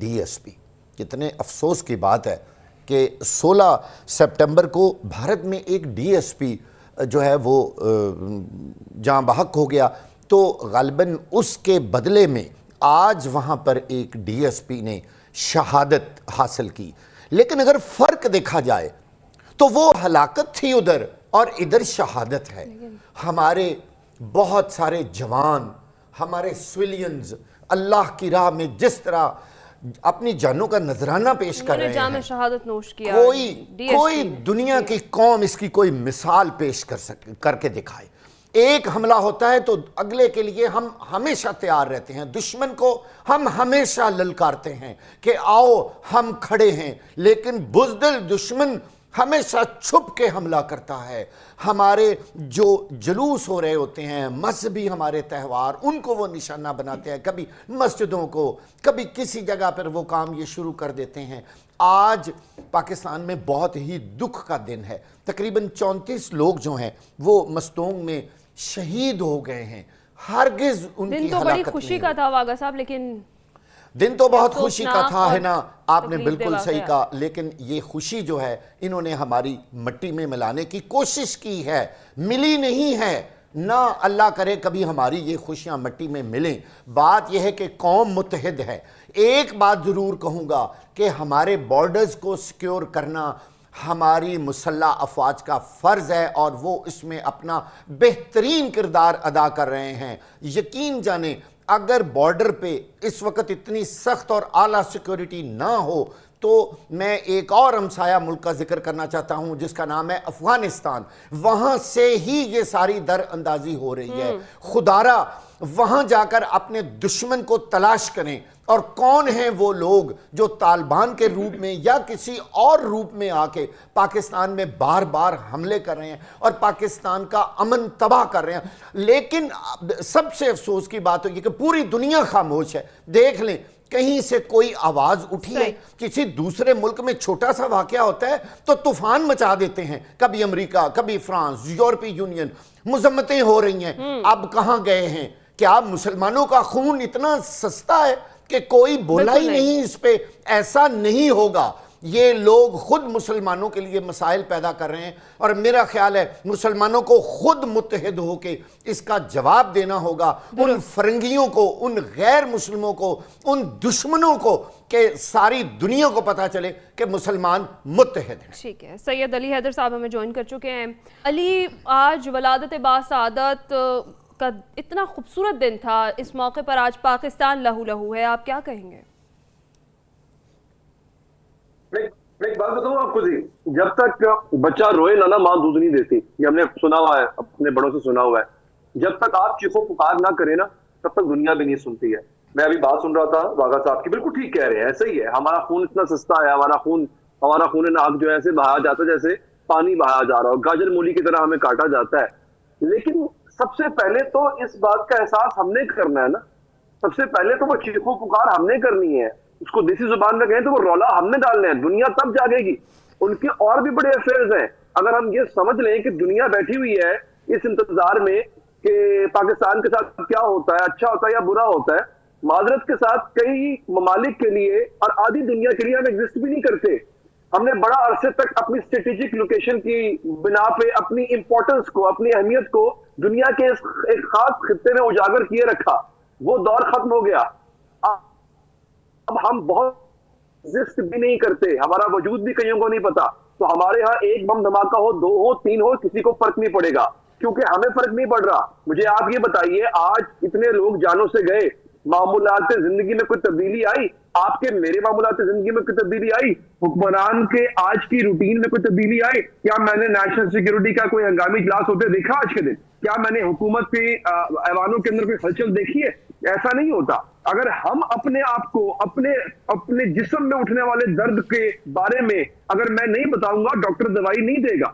DSP, کتنے افسوس کی بات ہے کہ 16 سپٹمبر کو بھارت میں ایک ڈی ایس پی جو ہے وہ جاں بحق ہو گیا، تو غالباً اس کے بدلے میں آج وہاں پر ایک ڈی ایس پی نے شہادت حاصل کی. لیکن اگر فرق دیکھا جائے تو وہ ہلاکت تھی ادھر اور ادھر شہادت ہے. ہمارے بہت سارے جوان، ہمارے سویلینز اللہ کی راہ میں جس طرح اپنی جانوں کا نذرانہ پیش کر رہے ہیں، شہادت نوش کیا، کوئی دنیا کی قوم اس کی کوئی مثال پیش کر کے دکھائے. ایک حملہ ہوتا ہے تو اگلے کے لیے ہم ہمیشہ تیار رہتے ہیں، دشمن کو ہم ہمیشہ للکارتے ہیں کہ آؤ ہم کھڑے ہیں، لیکن بزدل دشمن ہمیشہ چھپ کے حملہ کرتا ہے. ہمارے جو جلوس ہو رہے ہوتے ہیں، مذہبی ہمارے تہوار، ان کو وہ نشانہ بناتے ہیں، کبھی مسجدوں کو، کبھی کسی جگہ پر وہ کام یہ شروع کر دیتے ہیں. آج پاکستان میں بہت ہی دکھ کا دن ہے. تقریباً 34 لوگ جو ہیں وہ مستونگ میں شہید ہو گئے ہیں. ہرگز ان کی دن تو بڑی خوشی کا تھا واغا صاحب، لیکن دن تو بہت خوشی کا تھا ہے نا، آپ نے بالکل صحیح کہا. لیکن یہ خوشی جو ہے انہوں نے ہماری مٹی میں ملانے کی کوشش کی ہے، ملی نہیں ہے. نہ اللہ کرے کبھی ہماری یہ خوشیاں مٹی میں ملیں. بات یہ ہے کہ قوم متحد ہے. ایک بات ضرور کہوں گا کہ ہمارے بارڈرز کو سیکیور کرنا ہماری مسلح افواج کا فرض ہے، اور وہ اس میں اپنا بہترین کردار ادا کر رہے ہیں. یقین جانیں اگر بارڈر پہ اس وقت اتنی سخت اور اعلیٰ سیکیورٹی نہ ہو تو میں ایک اور ہمسایہ ملک کا ذکر کرنا چاہتا ہوں جس کا نام ہے افغانستان. وہاں سے ہی یہ ساری در اندازی ہو رہی ہے. خدارا وہاں جا کر اپنے دشمن کو تلاش کریں، اور کون ہیں وہ لوگ جو طالبان کے روپ میں یا کسی اور روپ میں آ کے پاکستان میں بار بار حملے کر رہے ہیں اور پاکستان کا امن تباہ کر رہے ہیں. لیکن سب سے افسوس کی بات ہوگی کہ پوری دنیا خاموش ہے. دیکھ لیں کہیں سے کوئی آواز اٹھی ہے، کسی دوسرے ملک میں چھوٹا سا واقعہ ہوتا ہے تو طوفان مچا دیتے ہیں. کبھی امریکہ، کبھی فرانس، یورپی یونین، مذمتیں ہو رہی ہیں. اب کہاں گئے ہیں؟ کیا مسلمانوں کا خون اتنا سستا ہے کہ کوئی بولا ہی نہیں اس پہ؟ ایسا نہیں ہوگا. یہ لوگ خود مسلمانوں کے لیے مسائل پیدا کر رہے ہیں، اور میرا خیال ہے مسلمانوں کو خود متحد ہو کے اس کا جواب دینا ہوگا ان فرنگیوں کو، ان غیر مسلموں کو، ان دشمنوں کو، کہ ساری دنیا کو پتہ چلے کہ مسلمان متحد ہیں. ٹھیک ہے. سید علی حیدر صاحب ہمیں جوائن کر چکے ہیں. علی، آج ولادت باسعادت کا اتنا خوبصورت دن تھا، اس موقع پر آج پاکستان لہو لہو ہے، آپ کیا کہیں گے؟ میں ایک بات بتاؤں آپ کو جی، جب تک بچہ روئے نہ ماں دودھ نہیں دیتی. یہ ہم نے سنا ہوا ہے، اپنے بڑوں سے سنا ہوا ہے. جب تک آپ چیخو پکار نہ کریں نا تب تک دنیا بھی نہیں سنتی ہے. میں ابھی بات سن رہا تھا واغا صاحب کی، بالکل ٹھیک کہہ رہے ہیں. ایسا ہی ہے، ہمارا خون اتنا سستا ہے، ہمارا خون ناک جو ہے ایسے بہایا جاتا ہے جیسے پانی بہایا جا رہا ہو، گاجر مولی کی طرح ہمیں کاٹا جاتا ہے. لیکن سب سے پہلے تو اس بات کا احساس ہم نے کرنا ہے نا. سب سے پہلے تو وہ چیخو پکار ہم نے کرنی ہے. اس کو دیسی زبان میں کہیں تو وہ رولا ہم نے ڈالنے ہیں. دنیا تب جاگے گی. ان کے اور بھی بڑے افیئرز ہیں. اگر ہم یہ سمجھ لیں کہ دنیا بیٹھی ہوئی ہے اس انتظار میں کہ پاکستان کے ساتھ کیا ہوتا ہے، اچھا ہوتا ہے یا برا ہوتا ہے، معذرت کے ساتھ کئی ممالک کے لیے اور آدھی دنیا کے لیے ہم ایگزسٹ بھی نہیں کرتے. ہم نے بڑا عرصے تک اپنی اسٹریٹجک لوکیشن کی بنا پہ اپنی امپورٹنس کو، اپنی اہمیت کو دنیا کے ایک خاص خطے میں اجاگر کیے رکھا. وہ دور ختم ہو گیا. اب ہم بہت ایگزسٹ بھی نہیں کرتے، ہمارا وجود بھی کئیوں کو نہیں پتا. تو ہمارے ہاں ایک بم دھماکہ ہو، 2 ہو، 3 ہو، کسی کو فرق نہیں پڑے گا، کیونکہ ہمیں فرق نہیں پڑ رہا. مجھے آپ یہ بتائیے، آج اتنے لوگ جانوں سے گئے، معمولات زندگی میں کوئی تبدیلی آئی؟ آپ کے میرے معمولات زندگی میں کوئی تبدیلی آئی؟ حکمران کے آج کی روٹین میں کوئی تبدیلی آئی؟ کیا میں نے نیشنل سیکیورٹی کا کوئی ہنگامی اجلاس ہوتے دیکھا آج کے دن؟ کیا میں نے حکومت کے ایوانوں کے اندر کوئی ہلچل دیکھی ہے؟ ایسا نہیں ہوتا. اگر ہم اپنے آپ کو اپنے جسم میں اٹھنے والے درد کے بارے میں اگر میں نہیں بتاؤں گا، ڈاکٹر دوائی نہیں دے گا.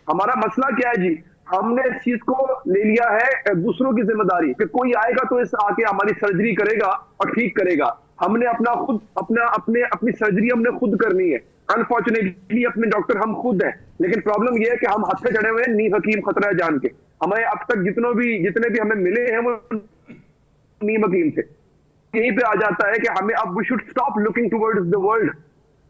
ہمارا مسئلہ کیا ہے جی؟ ہم نے اس چیز کو لے لیا ہے دوسروں کی ذمہ داری کہ کوئی آئے گا تو اس آ کے ہماری سرجری کرے گا اور ٹھیک کرے گا. ہم نے اپنی سرجری ہم نے خود کرنی ہے. انفارچونیٹلی اپنے ڈاکٹر ہم خود ہیں. لیکن پرابلم یہ ہے کہ ہم ہاتھ پہ چڑھے ہوئے ہیں نیم حکیم خطرہ جان کے. ہمیں اب تک جتنے بھی ہمیں ملے ہیں وہ نیم حکیم تھے. یہیں پہ آ جاتا ہے کہ ہمیں اب we should stop looking towards the world.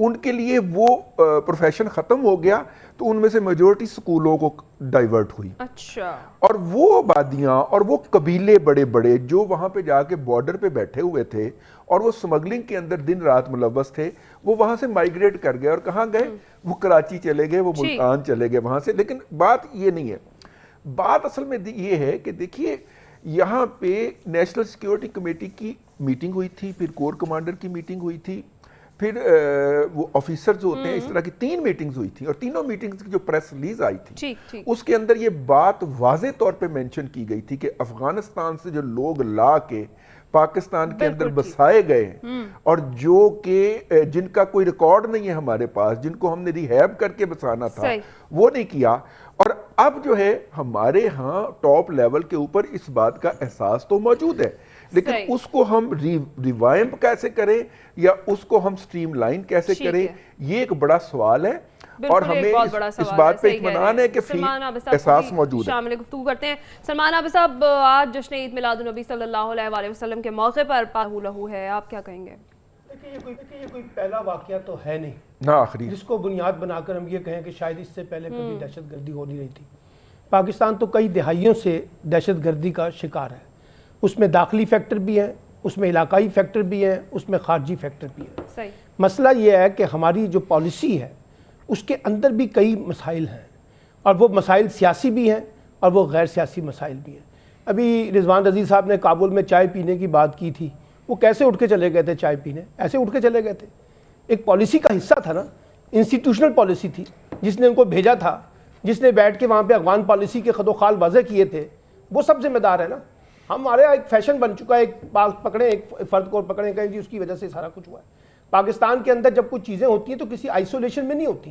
ان کے لیے وہ پروفیشن ختم ہو گیا تو ان میں سے میجورٹی سکولوں کو ڈائیورٹ ہوئی. اچھا. اور وہ آبادیاں اور وہ قبیلے بڑے بڑے جو وہاں پہ جا کے بارڈر پہ بیٹھے ہوئے تھے اور وہ سمگلنگ کے اندر دن رات ملوث تھے, وہ وہاں سے مائیگریٹ کر گئے. اور کہاں گئے؟ وہ کراچی چلے گئے, وہ ملتان چلے گئے وہاں سے. لیکن بات یہ نہیں ہے, بات اصل میں یہ ہے کہ دیکھیے یہاں پہ نیشنل سیکیورٹی کمیٹی کی میٹنگ ہوئی تھی, پھر کور کمانڈر کی میٹنگ ہوئی تھی, پھر وہ آفیسرز ہوتے ہیں, اس طرح کی 3 میٹنگز ہوئی تھی. اور تینوں میٹنگز کی جو پریس ریلیز آئی تھی اس کے اندر یہ بات واضح طور پہ مینشن کی گئی تھی کہ افغانستان سے جو لوگ لا کے پاکستان کے اندر بسائے گئے ہیں اور جو کہ جن کا کوئی ریکارڈ نہیں ہے ہمارے پاس, جن کو ہم نے ریہیب کر کے بسانا تھا وہ نہیں کیا. اور اب جو ہے ہمارے ہاں ٹاپ لیول کے اوپر اس بات کا احساس تو موجود ہے, لیکن اس کو ہم ریوائمپ کیسے کریں یا اس کو ہم سٹریم لائن کیسے کریں, یہ ایک بڑا سوال ہے. اور ہمیں اس بات پہ اطمینان ہے کہ احساس موجود ہے. شامل گفتگو کرتے ہیں. سلمان عابد صاحب, آج جشن عید میلاد النبی صلی اللہ علیہ وآلہ وسلم کے موقع پر پاہو لہو ہے, آپ کیا کہیں گے؟ یہ کوئی پہلا واقعہ تو ہے نہیں نہ آخری جس کو بنیاد بنا کر ہم یہ کہیں کہ شاید اس سے پہلے کبھی دہشت گردی ہو نہیں رہی تھی. پاکستان تو کئی دہائیوں سے دہشت گردی کا شکار ہے. اس میں داخلی فیکٹر بھی ہیں, اس میں علاقائی فیکٹر بھی ہیں, اس میں خارجی فیکٹر بھی ہیں. مسئلہ یہ ہے کہ ہماری جو پالیسی ہے اس کے اندر بھی کئی مسائل ہیں, اور وہ مسائل سیاسی بھی ہیں اور وہ غیر سیاسی مسائل بھی ہیں. ابھی رضوان رضی صاحب نے کابل میں چائے پینے کی بات کی تھی, وہ کیسے اٹھ کے چلے گئے تھے چائے پینے؟ ایسے اٹھ کے چلے گئے تھے. ایک پالیسی کا حصہ تھا نا, انسٹیٹیوشنل پالیسی تھی جس نے ان کو بھیجا تھا, جس نے بیٹھ کے وہاں پہ افغان پالیسی کے خد و خال واضح کیے تھے, وہ سب ذمہ دار ہے نا. ہمارے ایک فیشن بن چکا ہے, ایک پکڑیں ایک فرد کو پکڑیں کہیں جی اس کی وجہ سے سارا کچھ ہوا ہے. پاکستان کے اندر جب کچھ چیزیں ہوتی ہیں تو کسی آئسولیشن میں نہیں ہوتی,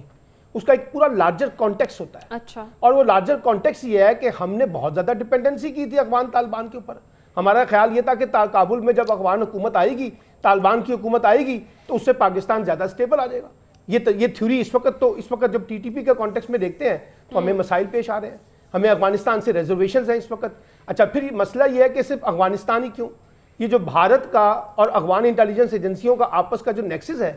اس کا ایک پورا لارجر کانٹیکس ہوتا ہے. اچھا. اور وہ لارجر کانٹیکس یہ ہے کہ ہم نے بہت زیادہ ڈپینڈنسی کی تھی افغان طالبان کے اوپر. ہمارا خیال یہ تھا کہ کابل میں جب افغان حکومت آئے گی, طالبان کی حکومت آئے گی, تو اس سے پاکستان زیادہ سٹیبل آ جائے گا. یہ تھیوری اس وقت جب TTP کے کانٹیکس میں دیکھتے ہیں تو ہمیں مسائل پیش آ رہے ہیں. ہمیں افغانستان سے ریزرویشنز ہیں اس وقت. اچھا, پھر مسئلہ یہ ہے کہ صرف افغانستان ہی کیوں, یہ جو بھارت کا اور افغان انٹیلیجنس ایجنسیوں کا آپس کا جو نیکسس ہے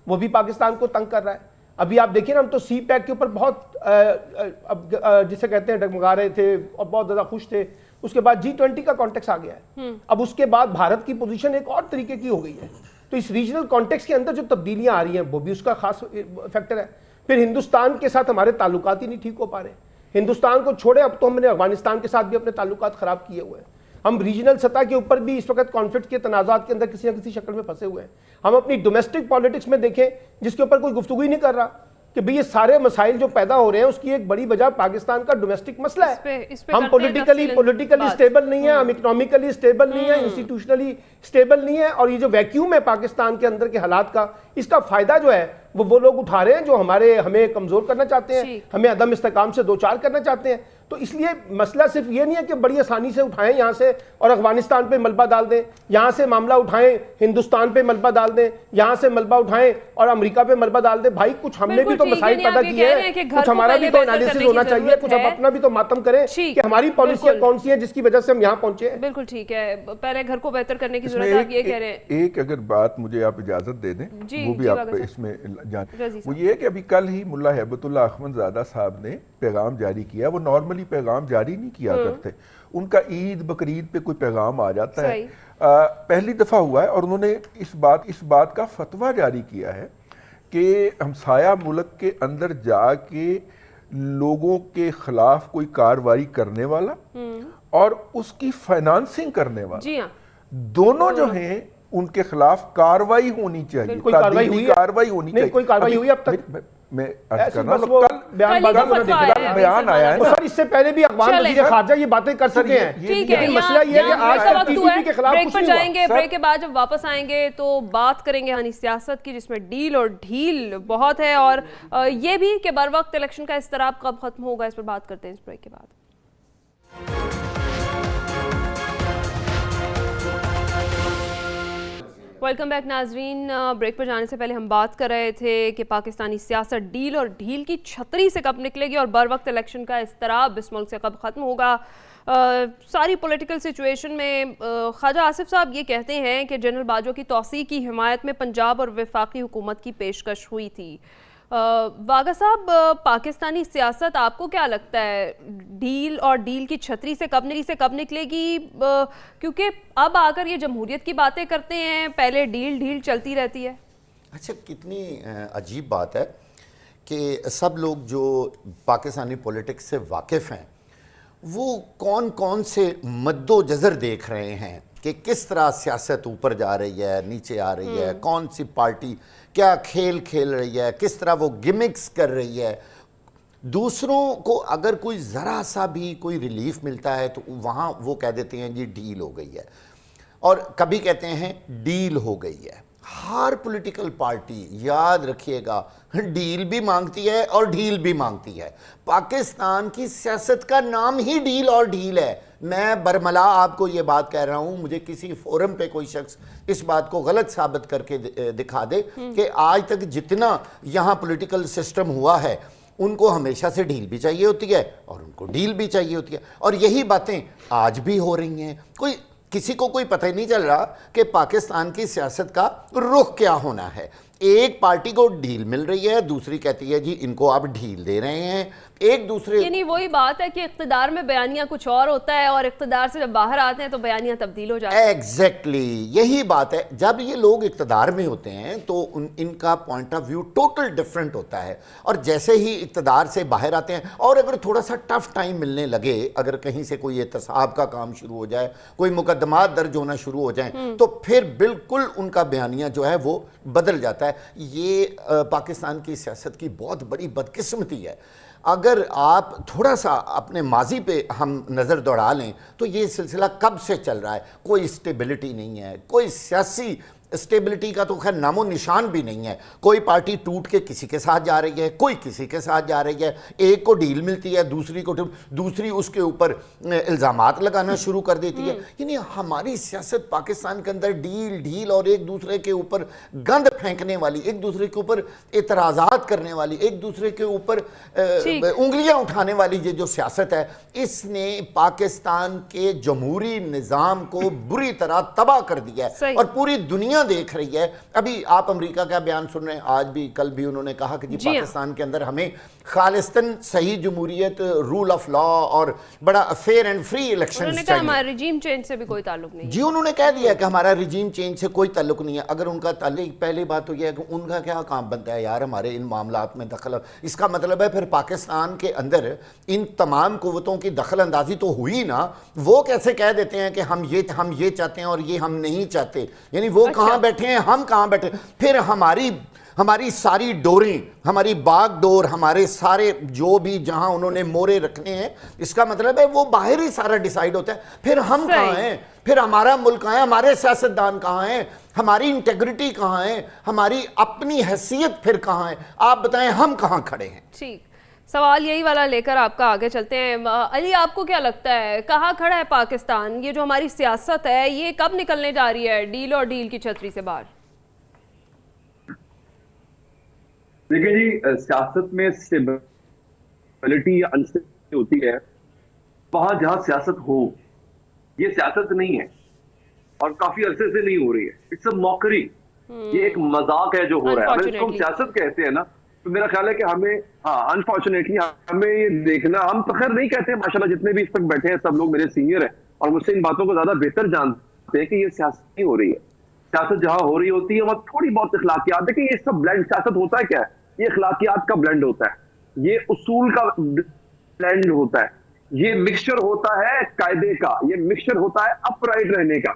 وہ بھی پاکستان کو تنگ کر رہا ہے. ابھی آپ دیکھیں نا, ہم تو سی پیک کے اوپر بہت جسے کہتے ہیں ڈگمگا رہے تھے اور بہت زیادہ خوش تھے. اس کے بعد G20 کا کانٹیکس آ گیا ہے. اب اس کے بعد بھارت کی پوزیشن ایک اور طریقے کی ہو گئی ہے. تو اس ریجنل کانٹیکس کے اندر جو تبدیلیاں آ رہی ہیں وہ بھی اس کا خاص فیکٹر ہے. پھر ہندوستان کے ساتھ ہمارے تعلقات ہی نہیں ٹھیک ہو پا رہے. ہندوستان کو چھوڑے, اب تو ہم نے افغانستان کے ساتھ بھی اپنے تعلقات خراب کیے ہوئے ہیں. ہم ریجنل سطح کے اوپر بھی اس وقت کانفلکٹ کے تنازعات کے اندر کسی نہ کسی شکل میں پھنسے ہوئے ہیں. ہم اپنی ڈومیسٹک پالیٹکس میں دیکھیں جس کے اوپر کوئی گفتگو ہی نہیں کر رہا کہ بھئی یہ سارے مسائل جو پیدا ہو رہے ہیں اس کی ایک بڑی وجہ پاکستان کا ڈومیسٹک مسئلہ ہے. ہم پولیٹیکلی سٹیبل نہیں ہیں, ہم اکنامکلی سٹیبل نہیں ہیں, انسٹیٹیوشنلی سٹیبل نہیں ہیں. اور یہ جو ویکیوم ہے پاکستان کے اندر کے حالات کا, اس کا فائدہ جو ہے وہ لوگ اٹھا رہے ہیں جو ہمیں کمزور کرنا چاہتے ہیں, ہمیں عدم استحکام سے دوچار کرنا چاہتے ہیں. تو اس لیے مسئلہ صرف یہ نہیں ہے کہ بڑی آسانی سے اٹھائیں یہاں سے اور افغانستان پہ ملبہ ڈال دیں, یہاں سے معاملہ اٹھائیں ہندوستان پہ ملبہ ڈال دیں, یہاں سے ملبہ اٹھائیں اور امریکہ پہ ملبہ ڈال دیں. بھائی کچھ ہم نے بھی تو مسائل پیدا کیے ہیں, کچھ ہمارا بھی تو انالیسس ہونا چاہیے, کچھ ہم اپنا بھی تو ماتم کریں کہ ہماری پالیسیاں کون سی ہیں جس کی وجہ سے ہم یہاں پہنچے ہیں. بالکل ٹھیک ہے, پہلے گھر کو بہتر کرنے کی ضرورت ہے, آپ یہ کہہ رہے ہیں. ایک اگر بات مجھے آپ اجازت دے دیں وہ بھی آپ اس میں وہ یہ ہے کہ ابھی کل ہی ملا ہیبت اللہ احمد زادہ صاحب نے پیغام جاری کیا. وہ نارملی پیغام جاری نہیں کیا کرتے, ان کا عید بقرعید پہ کوئی پیغام آ جاتا ہے. پہلی دفعہ ہوا ہے اور انہوں نے اس بات کا فتویٰ جاری کیا ہے کہ ہمسایہ ملک کے اندر جا کے لوگوں کے خلاف کوئی کارروائی کرنے والا اور اس کی فائنانسنگ کرنے والا, دونوں جو ہیں ان کے خلاف کارروائی ہونی چاہیے. کوئی کارروائی ہونی چاہیے. کوئی کارروائی ہوئی اب تک؟ میں عرض کرنا کل بیان آیا ہے. سر اس سے پہلے بھی افغان وزیر خارجہ یہ باتیں کر سکتے ہیں, لیکن مسئلہ یہ ہے کہ آج تک TTP کے خلاف کچھ نہیں ہوا. جائیں گے, بریک کے بعد جب واپس آئیں گے تو بات کریں گے یعنی سیاست کی, جس میں ڈیل اور ڈھیل بہت ہے, اور یہ بھی کہ بر وقت الیکشن کا اضطراب کب ختم ہوگا, اس پر بات کرتے ہیں اس بریک کے بعد. ویلکم بیک ناظرین. بریک پر جانے سے پہلے ہم بات کر رہے تھے کہ پاکستانی سیاست ڈیل اور ڈھیل کی چھتری سے کب نکلے گی اور بر وقت الیکشن کا اضطراب اس ملک سے کب ختم ہوگا. ساری پولیٹیکل سچویشن میں خواجہ آصف صاحب یہ کہتے ہیں کہ جنرل باجوہ کی توسیع کی حمایت میں پنجاب اور وفاقی حکومت کی پیشکش ہوئی تھی. واگا صاحب، پاکستانی سیاست آپ کو کیا لگتا ہے ڈیل اور ڈیل کی چھتری سے کب نکلے گی؟ کیونکہ اب آ کر یہ جمہوریت کی باتیں کرتے ہیں، پہلے ڈیل چلتی رہتی ہے. اچھا، کتنی عجیب بات ہے کہ سب لوگ جو پاکستانی پولیٹکس سے واقف ہیں وہ کون سے مد و جزر دیکھ رہے ہیں کہ کس طرح سیاست اوپر جا رہی ہے، نیچے آ رہی ہے، کون سی پارٹی کیا کھیل کھیل رہی ہے، کس طرح وہ گمکس کر رہی ہے. دوسروں کو اگر کوئی ذرا سا بھی کوئی ریلیف ملتا ہے تو وہاں وہ کہہ دیتے ہیں جی ڈیل ہو گئی ہے، اور کبھی کہتے ہیں ڈیل ہو گئی ہے. ہر پولیٹیکل پارٹی یاد رکھیے گا ڈیل بھی مانگتی ہے اور ڈھیل بھی مانگتی ہے. پاکستان کی سیاست کا نام ہی ڈیل اور ڈھیل ہے. میں برملا آپ کو یہ بات کہہ رہا ہوں، مجھے کسی فورم پہ کوئی شخص اس بات کو غلط ثابت کر کے دکھا دے کہ آج تک جتنا یہاں پولیٹیکل سسٹم ہوا ہے ان کو ہمیشہ سے ڈیل بھی چاہیے ہوتی ہے اور ان کو ڈیل بھی چاہیے ہوتی ہے، اور یہی باتیں آج بھی ہو رہی ہیں. کسی کو کوئی پتہ ہی نہیں چل رہا کہ پاکستان کی سیاست کا رخ کیا ہونا ہے. ایک پارٹی کو ڈیل مل رہی ہے، دوسری کہتی ہے جی ان کو آپ ڈیل دے رہے ہیں. ایک دوسرے یعنی وہی بات ہے کہ اقتدار میں بیانیہ کچھ اور ہوتا ہے اور اقتدار سے جب باہر آتے ہیں تو بیانیہ تبدیل ہو جاتا ہے. ایگزیکٹلی یہی بات ہے. جب یہ لوگ اقتدار میں ہوتے ہیں تو ان کا point of view total different ہوتا ہے، اور جیسے ہی اقتدار سے باہر آتے ہیں اور اگر تھوڑا سا ٹف ٹائم ملنے لگے، اگر کہیں سے کوئی احتساب کا کام شروع ہو جائے، کوئی مقدمات درج ہونا شروع ہو جائیں، تو پھر بالکل ان کا بیانیہ جو ہے وہ بدل جاتا ہے. یہ پاکستان کی سیاست کی بہت بڑی بدقسمتی ہے. اگر آپ تھوڑا سا اپنے ماضی پہ ہم نظر دوڑا لیں تو یہ سلسلہ کب سے چل رہا ہے. کوئی اسٹیبلٹی نہیں ہے، کوئی سیاسی اسٹیبلٹی کا تو خیر نام و نشان بھی نہیں ہے. کوئی پارٹی ٹوٹ کے کسی کے ساتھ جا رہی ہے، کوئی کسی کے ساتھ جا رہی ہے. ایک کو ڈیل ملتی ہے، دوسری اس کے اوپر الزامات لگانا شروع کر دیتی ہے. یعنی ہماری سیاست پاکستان کے اندر ڈیل اور ایک دوسرے کے اوپر گند پھینکنے والی، ایک دوسرے کے اوپر اعتراضات کرنے والی، ایک دوسرے کے اوپر انگلیاں اٹھانے والی یہ جو سیاست ہے، اس نے پاکستان کے جمہوری نظام کو بری طرح تباہ کر دیا ہے اور پوری دنیا دیکھ رہی ہے. ابھی آپ امریکہ کا بیان سن رہے ہیں، آج بھی کل بھی انہوں نے کہا کہ جی پاکستان کے اندر ہمیں خالصتاً صحیح جمہوریت، رول آف لا اور بڑا فیئر اینڈ فری الیکشن چاہیے. انہوں نے کہا ہمارا ریجیم چینج سے بھی کوئی تعلق نہیں. جی انہوں نے کہہ دیا کہ ہمارا ریجیم چینج سے کوئی تعلق نہیں ہے. اگر ان کا تعلق، پہلی بات تو یہ ہے کہ ان کا کیا کام بنتا ہے یار ہمارے ان معاملات میں دخل. اس کا مطلب ہے پھر پاکستان کے اندر ان تمام قوتوں کی دخل اندازی تو ہوئی نا. وہ کیسے کہہ دیتے ہیں کہ ہم یہ چاہتے ہیں اور یہ ہم نہیں چاہتے؟ یعنی وہ کہاں بیٹھے ہیں، ہم کہاں بیٹھے؟ پھر ہماری ساری ڈوریں، ہماری باغ ڈور، ہمارے سارے جو بھی جہاں انہوں نے مورے رکھنے ہیں، اس کا مطلب ہے وہ باہر ہی سارا ڈیسائیڈ ہوتا ہے. پھر ہم کہاں ہیں؟ پھر ہمارا ملک کہاں ہے؟ ہمارے سیاستدان کہاں ہیں؟ ہماری انٹیگریٹی کہاں ہے؟ ہماری اپنی حیثیت پھر کہاں ہے؟ آپ بتائیں ہم کہاں کھڑے ہیں؟ ٹھیک، سوال یہی والا لے کر آپ کا آگے چلتے ہیں. علی، آپ کو کیا لگتا ہے کہاں کھڑا ہے پاکستان؟ یہ جو ہماری سیاست ہے یہ کب نکلنے جا رہی ہے ڈیل اور ڈیل کی چھتری سے باہر؟ دیکھیں جی، سیاست میں اسٹیبلٹی یا انسٹیبلٹی ہوتی ہے وہاں جہاں سیاست ہو. یہ سیاست نہیں ہے اور کافی عرصے سے نہیں ہو رہی ہے. اٹس اے موکری، یہ ایک مذاق ہے جو ہو رہا ہے. اگر اس کو ہم سیاست کہتے ہیں نا تو میرا خیال ہے کہ ہمیں انفارچونیٹلی ہمیں یہ دیکھنا، ہم تو خیر نہیں کہتے ہیں ماشاءاللہ جتنے بھی اس وقت بیٹھے ہیں سب لوگ میرے سینئر ہیں اور مجھ سے ان باتوں کو زیادہ بہتر جانتے ہیں کہ یہ سیاست نہیں ہو رہی ہے. سیاست جہاں ہو رہی ہوتی ہے وہاں تھوڑی بہت اخلاقیات. دیکھیں یہ سب بلینڈ سیاست ہوتا ہے کیا ہے؟ یہ اخلاقیات کا بلینڈ ہوتا ہے، یہ اصول کا بلینڈ ہوتا ہے، یہ مکسچر ہوتا ہے قاعدے کا، یہ مکسچر ہوتا ہے اپ رائٹ رہنے کا.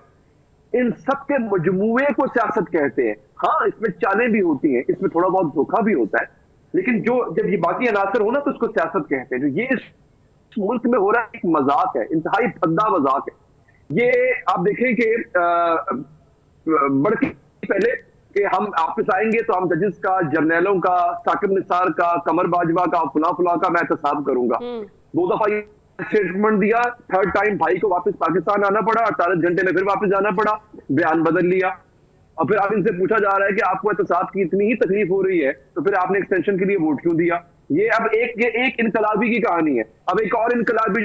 ان سب کے مجموعے کو سیاست کہتے ہیں. ہاں اس میں چالیں بھی ہوتی ہیں، اس میں تھوڑا بہت دھوکہ بھی ہوتا ہے، لیکن جب یہ باقی عناصر ہو نا تو اس کو سیاست کہتے ہیں. یہ اس ملک میں ہو رہا ہے ایک مذاق ہے، انتہائی بھدا مذاق ہے. یہ آپ دیکھیں کہ بڑھ کے پہلے کہ ہم واپس آئیں گے تو ہم ججز کا، جرنیلوں کا، ثاقب نثار کا، قمر باجوہ کا، فلاں کا میں احتساب کروں گا. 2 دفعہ یہ اسٹیٹمنٹ دیا، تھرڈ ٹائم بھائی کو واپس پاکستان آنا پڑا، 48 گھنٹے میں پھر واپس جانا پڑا، بیان بدل لیا. اور پھر اب ان سے پوچھا جا رہا ہے کہ آپ کو احتساب کی اتنی ہی تکلیف ہو رہی ہے تو پھر آپ نے ایکسٹینشن کے لیے ووٹ کیوں دیا؟ یہ اب ایک انقلابی کی کہانی ہے. اب ایک اور انقلابی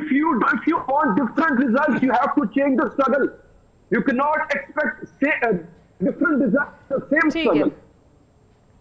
if you want different results you have to change the struggle, you cannot expect different results the same struggle।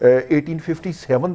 1857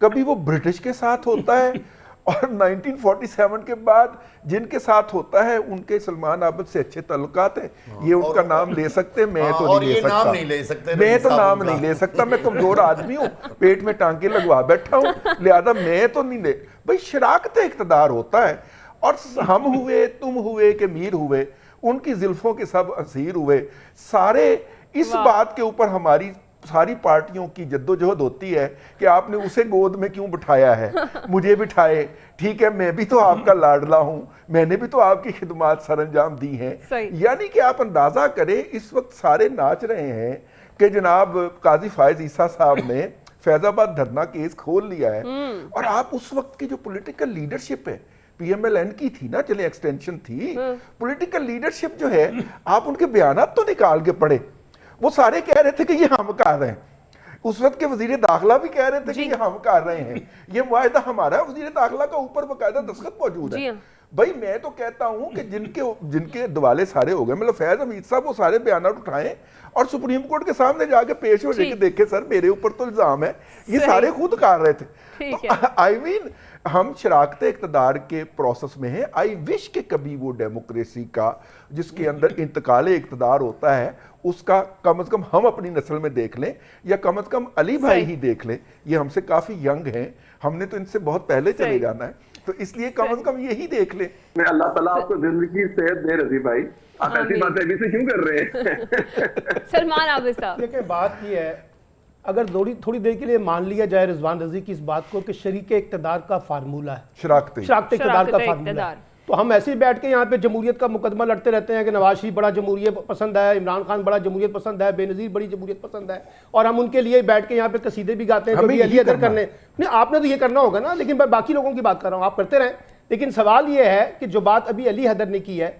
کبھی وہ برٹش کے ساتھ ہوتا ہے اور 1947 کے بعد جن کے ساتھ ہوتا ہے ان کے سلمان عابد سے اچھے تعلقات ہیں. یہ ان کا نام لے سکتے, میں تو نہیں لے سکتا, میں تو نام نہیں لے سکتا, میں کمزور آدمی ہوں, پیٹ میں ٹانکے لگوا بیٹھا ہوں, لہذا میں تو نہیں لے. بھائی شراکت اقتدار ہوتا ہے, اور ہم ہوئے, تم ہوئے کہ میر ہوئے, ان کی زلفوں کے سب اسیر ہوئے, سارے اس بات کے اوپر ہماری ساری پارٹیوں کی جدوجہد ہوتی ہے کہ آپ نے اسے گود میں کیوں بٹھایا ہے, مجھے بٹھائے, ٹھیک ہے میں بھی تو آپ کا لاڈلا ہوں, میں نے بھی تو آپ کی خدمات سر انجام دی ہیں. یعنی کہ آپ اندازہ کریں اس وقت سارے ناچ رہے ہیں کہ جناب قاضی فائز عیسیٰ صاحب نے فیض آباد دھرنا کیس کھول لیا ہے, اور آپ اس وقت کی جو پولیٹیکل لیڈرشپ ہے, پی ایم ایل این کی تھی نا, چلے ایکسٹینشن تھی, پولیٹیکل لیڈرشپ جو ہے, آپ ان کے بیانات تو نکال کے پڑھے, وہ سارے کہہ رہے تھے کہ یہ ہم کر رہے ہیں. اس وقت کے وزیر داخلہ بھی کہہ رہے تھے کہ یہ ہم کر رہے ہیں, یہ معاہدہ ہمارا, وزیر داخلہ کا اوپر باقاعدہ دستخط موجود ہے. بھائی میں تو کہتا ہوں کہ جن کے دوالے سارے ہو گئے, مطلب فیض حمید صاحب وہ سارے بیانات اٹھائیں اور سپریم کورٹ کے سامنے جا کے پیش ہو جائے کہ دیکھیں سر میرے اوپر تو الزام ہے, یہ سارے خود کر رہے تھے. تو آئی مین ہم شراکت اقتدار کے پروسیس میں ہیں. آئی وش کہ کبھی وہ ڈیموکریسی کا جس کے اندر انتقال اقتدار ہوتا ہے اس کا کم از کم ہم اپنی نسل میں دیکھ لیں, یا کم از کم علی بھائی ہی دیکھ لیں. یہ ہم سے کافی ینگ ہیں, ہم نے تو ان سے بہت پہلے چلے جانا ہے, تو اس لیے کم از کم یہی دیکھ لیں. میں اللہ تعالیٰ آپ کو زندگی صحت دے رضی بھائی, آپ ایسی باتیں ابھی سے کیوں کر رہے ہیں؟ سلمان عابد صاحب دیکھیں بات یہ ہے, اگر تھوڑی دیر کے لیے مان لیا جائے رضوان رضی کی اس بات کو کہ شریک اقتدار کا فارمولہ ہے, شراکت اقتدار کا فارمولہ ہے, تو ہم ایسے ہی بیٹھ کے یہاں پہ جمہوریت کا مقدمہ لڑتے رہتے ہیں کہ نواز شریف بڑا جمہوریت پسند ہے, عمران خان بڑا جمہوریت پسند ہے, بے نظیر بڑی جمہوریت پسند ہے, اور ہم ان کے لیے بیٹھ کے یہاں پہ قصیدے بھی گاتے ہیں جو بھی علی حیدر کرنے. نہیں آپ نے تو یہ کرنا ہوگا نا, لیکن میں باقی لوگوں کی بات کر رہا ہوں, آپ کرتے رہیں. لیکن سوال یہ ہے کہ جو بات ابھی علی حیدر نے کی ہے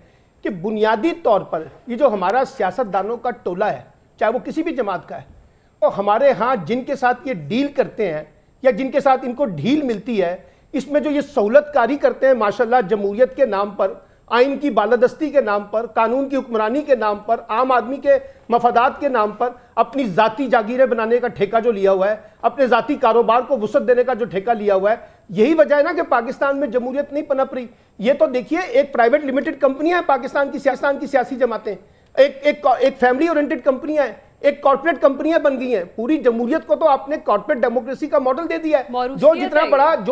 کہ بنیادی طور پر یہ جو ہمارا سیاستدانوں کا ٹولہ ہے, چاہے وہ کسی بھی جماعت کا ہے, اور ہمارے ہاں جن کے ساتھ یہ ڈیل کرتے ہیں یا جن کے ساتھ ان کو ڈھیل ملتی ہے, اس میں جو یہ سہولت کاری کرتے ہیں ماشاءاللہ جمہوریت کے نام پر, آئین کی بالادستی کے نام پر, قانون کی حکمرانی کے نام پر, عام آدمی کے مفادات کے نام پر اپنی ذاتی جاگیریں بنانے کا ٹھیکہ جو لیا ہوا ہے, اپنے ذاتی کاروبار کو وسعت دینے کا جو ٹھیکہ لیا ہوا ہے, یہی وجہ ہے نا کہ پاکستان میں جمہوریت نہیں پنپ رہی. یہ تو دیکھیے ایک پرائیویٹ لمیٹڈ کمپنیاں ہیں پاکستان کی سیاسی جماعتیں, ایک فیملی اورینٹڈ کمپنیاں ہیں, ایک کارپوریٹ کمپنیاں بن گئی ہیں. پوری جمہوریت کو تو آپ نے کارپوریٹ ڈیموکریسی کا ماڈل دے دیا ہے. جو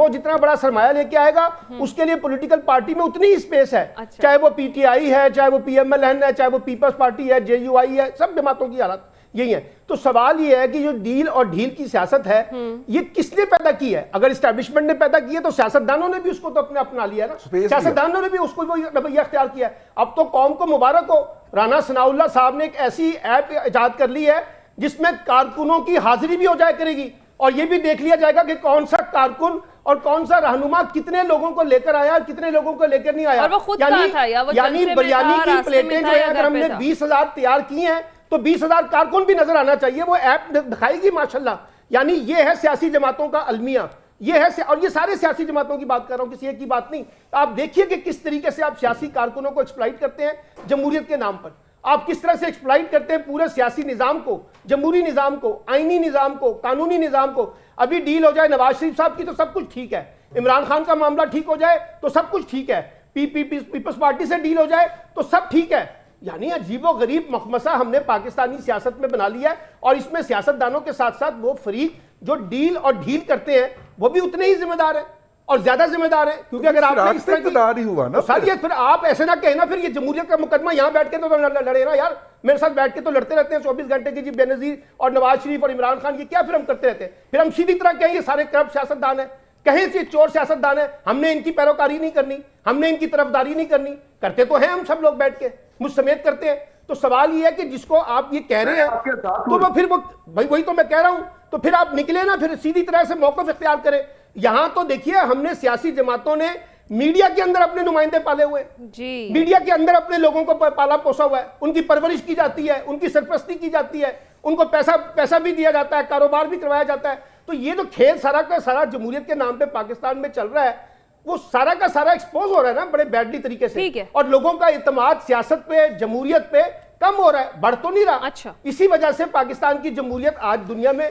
جتنا بڑا سرمایہ لے کے آئے گا اس کے لیے پولیٹیکل پارٹی میں اتنی ہی سپیس ہے, چاہے وہ پی ٹی آئی ہے, چاہے وہ پی ایم ایل این ہے, چاہے وہ پیپلز پارٹی ہے, جے یو آئی ہے, سب جماعتوں کی حالت یہی ہے. تو سوال یہ ہے کہ جو ڈیل اور ڈھیل کی سیاست ہے یہ کس نے پیدا کی ہے؟ اگر اسٹیبلشمنٹ نے پیدا کی ہے تو سیاستدانوں نے بھی اس کو تو اپنا لیا ہے نا, سیاستدانوں نے بھی اس کو رویہ اختیار کیا ہے. اب تو قوم کو مبارک ہو, رانا ثناء اللہ صاحب نے ایک ایسی ایپ ایجاد کر لی ہے جس میں کارکنوں کی حاضری بھی ہو جائے کرے گی, اور یہ بھی دیکھ لیا جائے گا کہ کون سا کارکن اور کون سا رہنما کتنے لوگوں کو لے کر آیا اور کتنے لوگوں کو لے کر نہیں آیا. یعنی بریانی کی پلیٹیں جو ہے اگر ہم نے 20,000 تیار کی ہیں تو 20,000 کارکن بھی نظر آنا چاہیے, وہ ایپ دکھائے گی ماشاءاللہ. یعنی یہ ہے سیاسی جماعتوں کا المیہ, یہ ہے, اور یہ سارے سیاسی جماعتوں کی بات کر رہا ہوں, کسی ایک کی بات نہیں. آپ دیکھیے کہ کس طریقے سے آپ سیاسی کارکنوں کو ایکسپلائٹ کرتے ہیں جمہوریت کے نام پر, آپ کس طرح سے ایکسپلائٹ کرتے ہیں پورے سیاسی نظام کو, جمہوری نظام کو, آئینی نظام کو, قانونی نظام کو. ابھی ڈیل ہو جائے نواز شریف صاحب کی تو سب کچھ ٹھیک ہے, عمران خان کا معاملہ ٹھیک ہو جائے تو سب کچھ ٹھیک ہے, پیپلز پارٹی سے ڈیل ہو جائے تو سب ٹھیک ہے. یعنی عجیب و غریب مخمصہ ہم نے پاکستانی سیاست میں بنا لیا ہے, اور اس میں سیاستدانوں کے ساتھ ساتھ وہ فریق جو ڈیل اور ڈھیل کرتے ہیں وہ بھی اتنے ہی ذمہ دار ہیں اور زیادہ ذمہ دار ہیں. کیونکہ اگر آپ نے اس طرح کی ہوا نا سر, یہ پھر آپ ایسے نہ کہیں نا, پھر یہ جمہوریت کا مقدمہ یہاں بیٹھ کے تو لڑے نا یار, میرے ساتھ بیٹھ کے تو لڑتے رہتے ہیں 24 گھنٹے کی, جی بے نظیر اور نواز شریف اور عمران خان, یہ کیا پھر ہم کرتے رہتے ہیں؟ پھر ہم سیدھی طرح کہیں یہ سارے کرپٹ سیاستدان ہیں, کہیں سے چور سیاستدان ہیں, ہم نے ان کی پیروکاری نہیں کرنی, ہم نے ان کی طرفداری نہیں کرنی. کرتے تو ہیں ہم سب لوگ بیٹھ کے, مجھ سمیت کرتے ہیں. تو سوال یہ ہے کہ جس کو آپ یہ کہہ رہے ہیں تو وہ پھر وہی تو میں کہہ رہا ہوں, تو پھر آپ نکلے نا, پھر سیدھی طرح سے موقف اختیار کریں. یہاں تو دیکھیے ہم نے سیاسی جماعتوں نے میڈیا کے اندر اپنے نمائندے پالے ہوئے, میڈیا کے اندر اپنے لوگوں کو پالا پوسا ہوا ہے, ان کی پرورش کی جاتی ہے, ان کی سرپرستی کی جاتی ہے, ان کو پیسہ بھی دیا جاتا ہے, کاروبار بھی کروایا جاتا ہے. تو یہ جو کھیل سارا کا سارا جمہوریت کے نام پہ پاکستان میں چل رہا ہے وہ سارا کا سارا ایکسپوز ہو رہا ہے نا بڑے بیڈلی طریقے سے, اور لوگوں کا اعتماد سیاست پہ, جمہوریت پہ کم ہو رہا ہے, بڑھ تو نہیں رہا. اسی وجہ سے پاکستان کی جمہوریت آج دنیا میں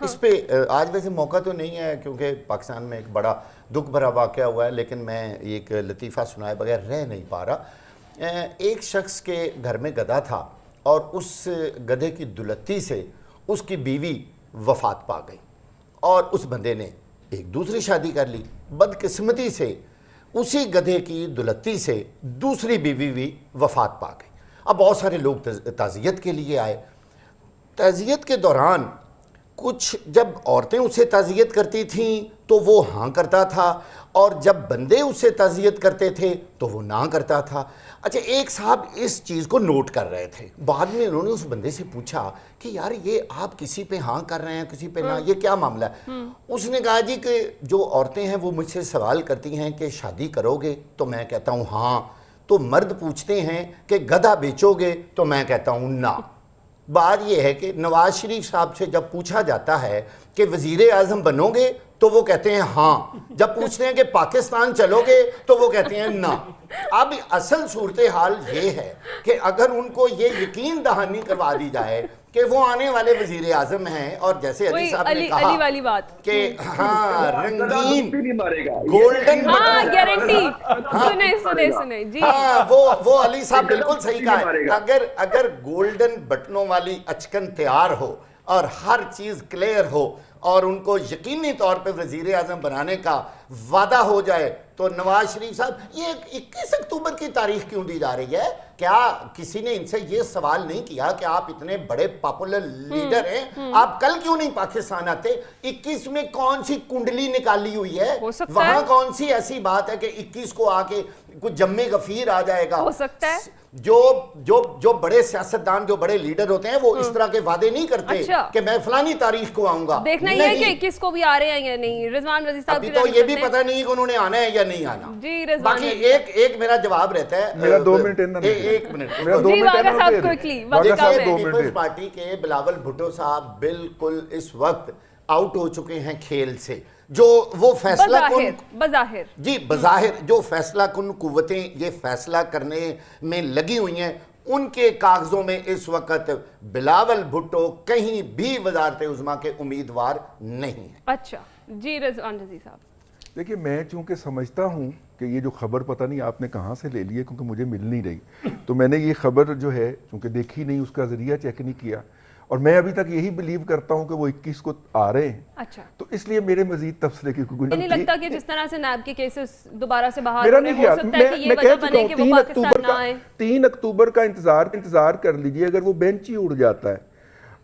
اس پہ آج ویسے موقع تو نہیں ہے کیونکہ پاکستان میں ایک بڑا دکھ بھرا واقعہ ہوا ہے، لیکن میں ایک لطیفہ سنائے بغیر رہ نہیں پا رہا۔ ایک شخص کے گھر میں گدھا تھا اور اس گدھے کی دلتی سے اس کی بیوی وفات پا گئی، اور اس بندے نے ایک دوسری شادی کر لی۔ بدقسمتی سے اسی گدھے کی دلتی سے دوسری بیوی بھی وفات پا گئی۔ اب بہت سارے لوگ تعزیت کے لیے آئے۔ تعزیت کے دوران کچھ جب عورتیں اسے تعزیت کرتی تھیں تو وہ ہاں کرتا تھا، اور جب بندے اسے تعزیت کرتے تھے تو وہ نہ کرتا تھا۔ اچھا، ایک صاحب اس چیز کو نوٹ کر رہے تھے، بعد میں انہوں نے اس بندے سے پوچھا کہ یار یہ آپ کسی پہ ہاں کر رہے ہیں کسی پہ نہ، یہ کیا معاملہ ہے؟ اس نے کہا جی کہ جو عورتیں ہیں وہ مجھ سے سوال کرتی ہیں کہ شادی کرو گے تو میں کہتا ہوں ہاں، تو مرد پوچھتے ہیں کہ گدھا بیچو گے تو میں کہتا ہوں نہ۔ بات یہ ہے کہ نواز شریف صاحب سے جب پوچھا جاتا ہے کہ وزیر اعظم بنو گے تو وہ کہتے ہیں ہاں، جب پوچھتے ہیں کہ پاکستان چلو گے تو وہ کہتے ہیں نہ۔ اب اصل صورتحال یہ ہے کہ اگر ان کو یہ یقین دہانی کروا دی جائے کہ وہ آنے والے وزیر اعظم ہیں، اور جیسے علی صاحب نے کہا علی والی بات کہ ہاں رنگین مارے گا گولڈن ہاں گارنٹی سنے جی، ہاں وہ علی صاحب بالکل صحیح کہا ہے۔ اگر گولڈن بٹنوں والی اچکن تیار ہو اور ہر چیز کلیئر ہو اور ان کو یقینی طور پہ وزیر اعظم بنانے کا وعدہ ہو جائے تو نواز شریف صاحب یہ 21 اکتوبر کی تاریخ کیوں دی جا رہی ہے؟ کیا کسی نے ان سے یہ سوال نہیں کیا کہ آپ اتنے بڑے پاپولر لیڈر ہیں، آپ کل کیوں نہیں پاکستان آتے؟ 21 میں کون سی کنڈلی نکالی ہوئی ہے؟ وہاں کون سی ایسی بات ہے کہ 21 کو آ کے کچھ جم غفیر آ جائے گا؟ ہو سکتا ہے جو بڑے سیاستدان جو بڑے لیڈر ہوتے ہیں وہ اس طرح کے وعدے نہیں کرتے کہ میں فلانی تاریخ کو آؤں گا۔ دیکھنا یہ ہے کہ 21 کو بھی آ رہے ہیں یا نہیں۔ رضوان وزیر صاحب ابھی تو یہ بھی پتہ نہیں کہ انہوں نے آنا ہے یا نہیں آنا۔ جی رضوان، باقی ایک میرا جواب رہتا ہے، میرا 2 منٹ ایک منٹ جی واقع صاحب کوئکلی وقت کم ہے۔ پیپلز پارٹی کے بلاول بھٹو صاحب بالکل اس وقت آؤٹ ہو چکے ہیں کھیل سے۔ جو وہ فیصلہ بظاہر جی بظاہر جو فیصلہ کن قوتیں یہ فیصلہ کرنے میں لگی ہوئی ہیں، ان کے کاغذوں میں اس وقت بلاول بھٹو کہیں بھی وزارت عظمیٰ کے امیدوار نہیں ہیں۔ اچھا جی رضوان رضی صاحب، دیکھیے میں چونکہ سمجھتا ہوں کہ یہ جو خبر پتہ نہیں آپ نے کہاں سے لے لی ہے کیونکہ مجھے مل نہیں رہی، تو میں نے یہ خبر جو ہے چونکہ دیکھی نہیں، اس کا ذریعہ چیک نہیں کیا، اور میں ابھی تک یہی بلیو کرتا ہوں کہ وہ 21 کو آ رہے ہیں۔ اچھا، تو اس لیے میرے مزید تفصیلے کی کوئی نہیں لگتا کہ جس طرح سے نیب کے کیسز دوبارہ سے بحال میرا ہونے نہیں ہو خیال، سکتا ہے کہ یہ میں وجہ کہہ بنے چکا کہ ہوں وہ پاکستان نہ آئے۔ 3 اکتوبر کا انتظار کر لیجئے، اگر وہ بینچ ہی اڑ جاتا ہے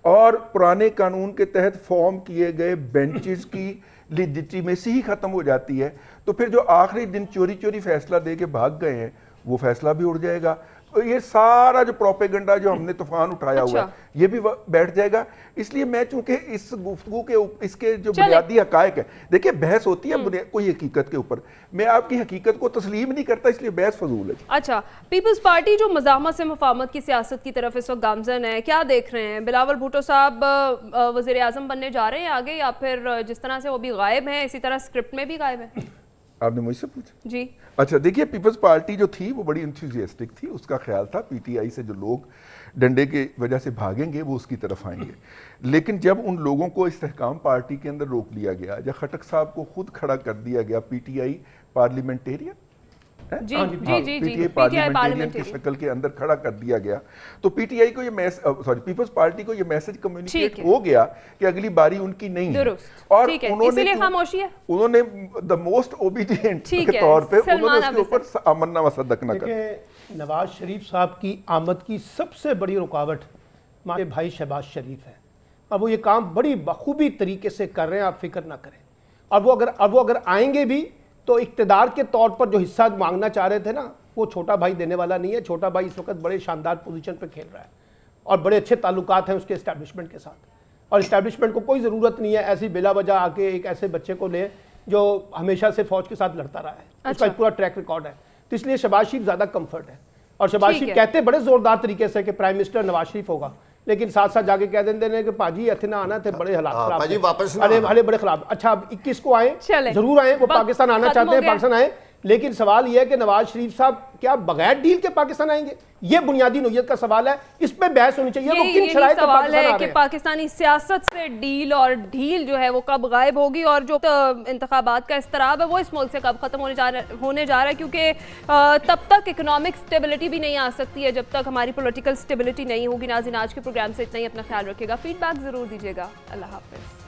اور پرانے قانون کے تحت فارم کیے گئے بینچز کی لیجیٹیمیسی ہی ختم ہو جاتی ہے، تو پھر جو آخری دن چوری فیصلہ دے کے بھاگ گئے ہیں وہ فیصلہ بھی اڑ جائے گا۔ یہ سارا جو پروپیگنڈا جو ہم نے طوفان اٹھایا ہوا ہے یہ بھی بیٹھ جائے گا۔ اس لیے میں چونکہ اس گفتگو کے اس کے جو بنیادی حقائق ہیں، دیکھیں بحث ہوتی ہے کوئی حقیقت کے اوپر، میں آپ کی حقیقت کو تسلیم نہیں کرتا، اس لیے بحث فضول ہے۔ اچھا، پیپلز پارٹی جو مزاحمت سے مفاہمت کی سیاست کی طرف اس وقت گامزن ہے، کیا دیکھ رہے ہیں؟ بلاول بھٹو صاحب وزیر اعظم بننے جا رہے ہیں آگے، یا پھر جس طرح سے وہ بھی غائب ہیں اسی طرح اسکرپٹ میں بھی غائب ہیں؟ آپ نے مجھ سے پوچھا؟ جی اچھا دیکھیے، پیپلز پارٹی جو تھی وہ بڑی انتھوزیاسٹک تھی، اس کا خیال تھا پی ٹی آئی سے جو لوگ ڈنڈے کی وجہ سے بھاگیں گے وہ اس کی طرف آئیں گے، لیکن جب ان لوگوں کو استحکام پارٹی کے اندر روک لیا گیا، جب خٹک صاحب کو خود کھڑا کر دیا گیا پی ٹی آئی پارلیمنٹیرین جی پی ٹی آئی پارلیمنٹ کی شکل کے اندر کھڑا کر دیا گیا، تو پی ٹی آئی کو یہ پیپلز پارٹی کو یہ میسج کمیونیکیٹ ہو گیا کہ اگلی باری ان کی نہیں ہے، اور انہوں نے دا موسٹ اوبیڈینٹ کے طور پہ انہوں نے اس کے اوپر آمنا وصدق نہ کر۔ نواز شریف صاحب کی آمد کی سب سے بڑی رکاوٹ ہمارے بھائی شہباز شریف ہے، اور وہ یہ کام بڑی بخوبی طریقے سے کر رہے ہیں، آپ فکر نہ کریں، اور وہ اگر آئیں گے بھی تو اقتدار کے طور پر جو حصہ مانگنا چاہ رہے تھے نا، وہ چھوٹا بھائی دینے والا نہیں ہے۔ چھوٹا بھائی اس وقت بڑے شاندار پوزیشن پہ کھیل رہا ہے اور بڑے اچھے تعلقات ہیں اس کے اسٹیبلشمنٹ کے ساتھ، اور اسٹیبلشمنٹ کو کوئی ضرورت نہیں ہے ایسی بلا وجہ آ کے ایک ایسے بچے کو لے جو ہمیشہ سے فوج کے ساتھ لڑتا رہا ہے، اس کا ایک پورا ٹریک ریکارڈ ہے، تو اس لیے شہباز شریف زیادہ کمفرٹ ہے، اور شہباز شریف کہتے بڑے زوردار طریقے سے کہ پرائم منسٹر نواز شریف ہوگا، لیکن ساتھ ساتھ جا کے کہہ دیتے ہیں کہ پاجی اتنا آنا تھے، بڑے حالات خراب، بڑے خراب۔ اچھا اب 21 کو آئیں، ضرور آئیں، وہ پاکستان آنا چاہتے ہیں، پاکستان آئیں، لیکن سوال یہ ہے کہ نواز شریف صاحب کیا بغیر ڈیل کے پاکستان آئیں گے؟ یہ بنیادی نوعیت کا سوال ہے، اس پہ بحث ہونی چاہیے. وہ کن شرائط پہ سوال پاکستان ہے آ کہ رہے ہیں؟ پاکستانی سیاست سے ڈیل اور ڈھیل جو ہے وہ کب غائب ہوگی، اور جو انتخابات کا اضطراب ہے وہ اس ملک سے کب ختم ہونے جا رہا ہے، کیونکہ تب تک اکنامک سٹیبلٹی بھی نہیں آ سکتی ہے جب تک ہماری پولیٹیکل سٹیبلٹی نہیں ہوگی. ناظرین آج کے پروگرام سے اتنا ہی، اپنا خیال رکھیے گا، فیڈ بیک ضرور دیجیے گا. اللہ حافظ.